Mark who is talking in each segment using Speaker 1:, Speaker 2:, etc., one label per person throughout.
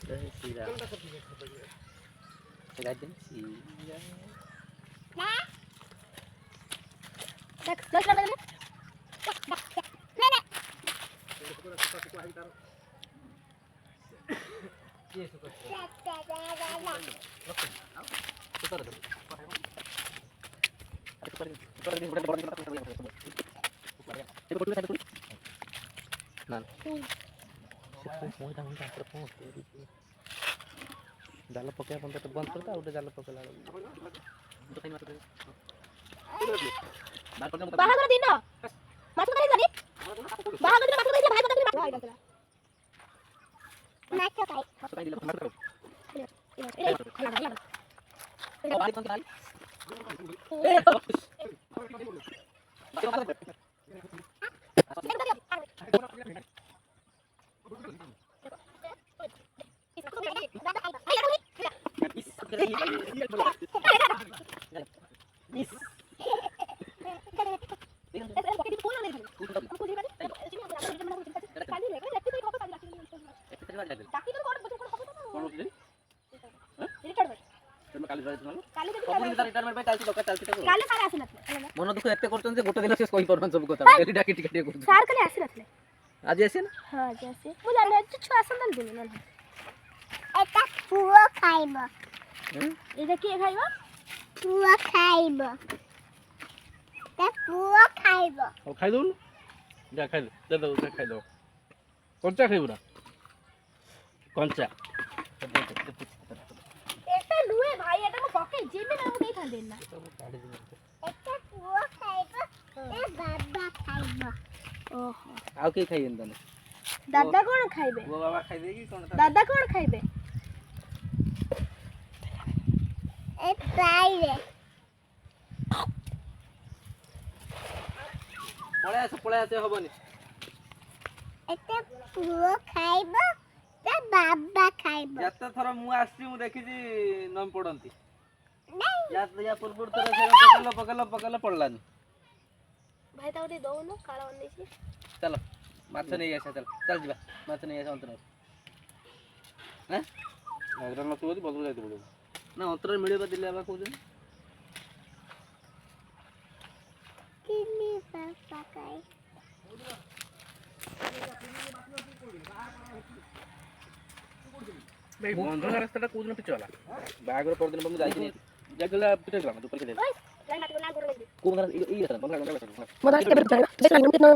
Speaker 1: जय श्री राम। जय श्री राम। देख लग लग ले ये सुकर जाल पकड़ बंद करता और जाल पकड़ बाहागर दिन माछ धरि जानी बाहागर दिन माछ धरि भाई बता भाई बता माछ खाई दिला माछ ए खाला ए बारी कोन खाली मन दुख एते करछन जे गोटे दिन से कहि परबन सब কথা डेली डाकी टिका टिका करछन सार कले आसी नथले आज आसी ना हां आज आसी मु जाने छु आसन दिन दिन एटा पुओ खाइबो एटा के खाइबो पुओ खाइबो ते पुओ खाइबो ओ खाइ दउ जा खाइ दे दो खाइ दो कंचा खाइबो ना कंचा एटा लुए भाई एटा को पके जेबे ना नहीं खा देना एटा पुओ खाइबो ए बाबा खाइबो ओहो आउ के खाइबेन तने दादा कोन खाइबे वो बाबा खाइ देगी कोन दादा कोन खाइबे ए पाइले पळे आसे होबनी एटा पुओ खाइबो ते बाबा खाइबो जत्ता थरा मु आसी मु देखि जी नम पडंती नहीं या पुरपुर तरह से पकल पड़लानी भाई ताउटी दो न काला बंदी छी चलो माछ नहीं आसा चल जीवा माछ नहीं आसा अंतर हैं अगर न सुबोदी बदल जाई पड़ो ना अंतर मिलेबा दिले बा कहू किनी पापा काई भाई बंधु रास्ता को दिन पे चला बागर पर दिन बम जाई नहीं जगला पिटे गला तो पर के दे को मगर ई है बंगा गला मदर के बेटा देख लाइन कितना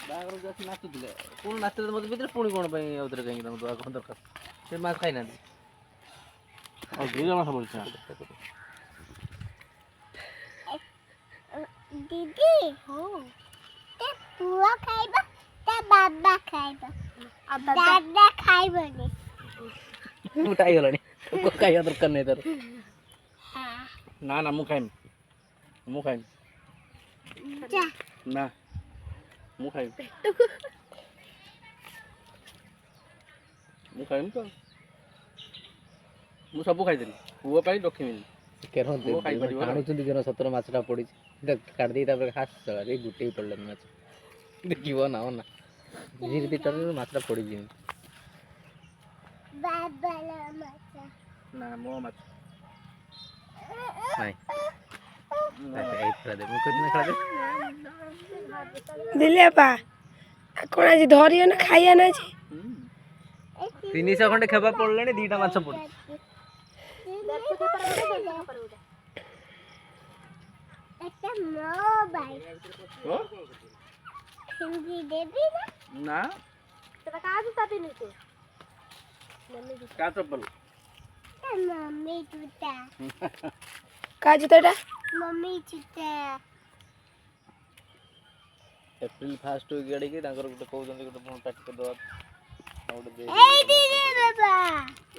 Speaker 1: बागर जस नाचु दिले कोन नाचते मत भीतर पुणी कोन पई उधर कहीं न दुआ कोन दरकार से माछ खाइ ना और दे जमा सब बोलछा दीदी हो ते पुआ खाइबा ते बाबा खाइबा अब दादा खाइबो नी उठाई गलनी को खाइ दरकार नै तर हां ना ना मु खाइम जा ना मु खाइम तो मु सब खाइ देली पुओ पाई रखिमिनी केरो दे काणु चंदी जन 17 माछटा पड़ी काट देई तापर खास चला रे गुटे पड़ले माछ देखिबो ना ना धीरे धीरे तर माछटा पड़ी जिन बाबा ला माछ ना मो माछ नहीं
Speaker 2: दिले पा कोन आज धरियो ना खाइया ना जी
Speaker 1: 300 खंडे खेबा पड़ले दीटा माछ पड़ी
Speaker 2: एटा नो भाई
Speaker 1: ओ
Speaker 2: हिंदी देबी
Speaker 1: ना
Speaker 2: तो काज ताती नहीं तो मम्मी
Speaker 1: का चप्पल
Speaker 2: मम्मी जूता का जूताटा मम्मी जूता
Speaker 1: एप्रिल फास्ट वीक आड़े तांकर गोटे कहउछन गोटे फोन पार्टी कर दवा गोटे दे
Speaker 2: ए दीदी बाबा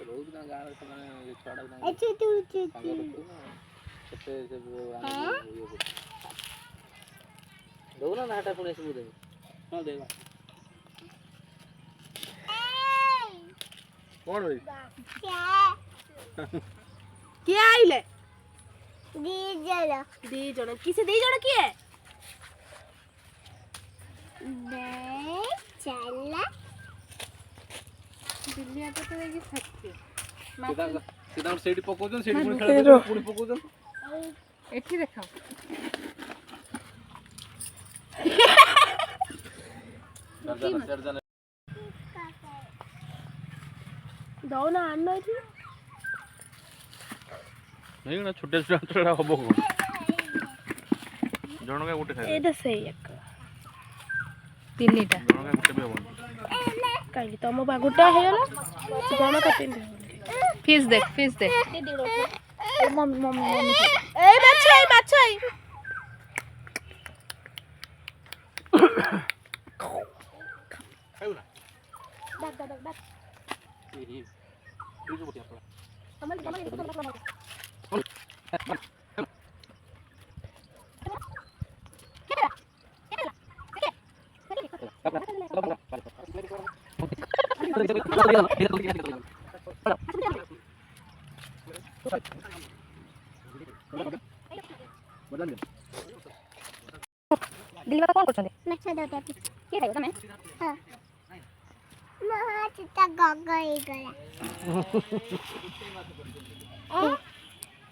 Speaker 1: रोज ना गाँव से माने छड़ा ना
Speaker 2: अच्छे तू
Speaker 1: केते से दो ना हाटा पुणे से दे हां देवा कौन भाई
Speaker 2: क्या आइले
Speaker 3: दी जण किसे दी जण किए
Speaker 2: चला
Speaker 3: बिल्लिया तो देखि सकते
Speaker 1: सीधा सीधा सेडी पकोजन सेडी पुणी खेला पुणी पकोजन
Speaker 3: एठी देखाओ
Speaker 1: दर्जन
Speaker 3: दो ना आनो थी
Speaker 1: नहीं ना छोटे छोटे हबो को जण का गुटे खाइ
Speaker 3: एटा सही एक तीनटा
Speaker 1: जण का गुटे भी हबो
Speaker 3: काई तम बागुटा हेला जण का तीन फिश देख मम्मी मम्मी मम्मी ए माछाई
Speaker 1: खाइउ ना
Speaker 3: डाक
Speaker 1: ई जो बोटिया पड़ा
Speaker 3: कमल दिल्ली बाबा कौन करछन
Speaker 2: माछा दो टाटी
Speaker 3: के खाइबो तमे
Speaker 2: हां माछा गगई गला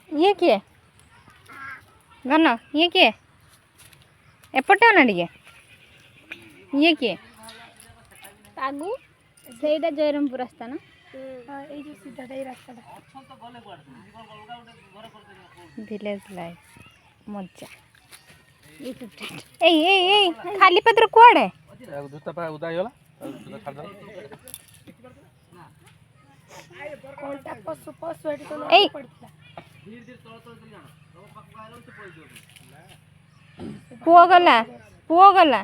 Speaker 3: ये किए गन ये किए एपटे ना टिके ये किए
Speaker 2: आगु
Speaker 3: सेटा जयरामपुर रास्ता ना
Speaker 2: हां ए जो सीधा दे रास्ता
Speaker 3: विलेज लाइफ मजा ए खाली पत्र कोड़े
Speaker 1: जूता पा उदा होला जूता छाड़ दो
Speaker 2: कोलटा पसु पसु एटी तो
Speaker 3: ए
Speaker 2: पड़ता
Speaker 1: धीरे धीरे तळ तळ जानो तो पाक आइलो तो पड़ दियो
Speaker 3: पुओ गला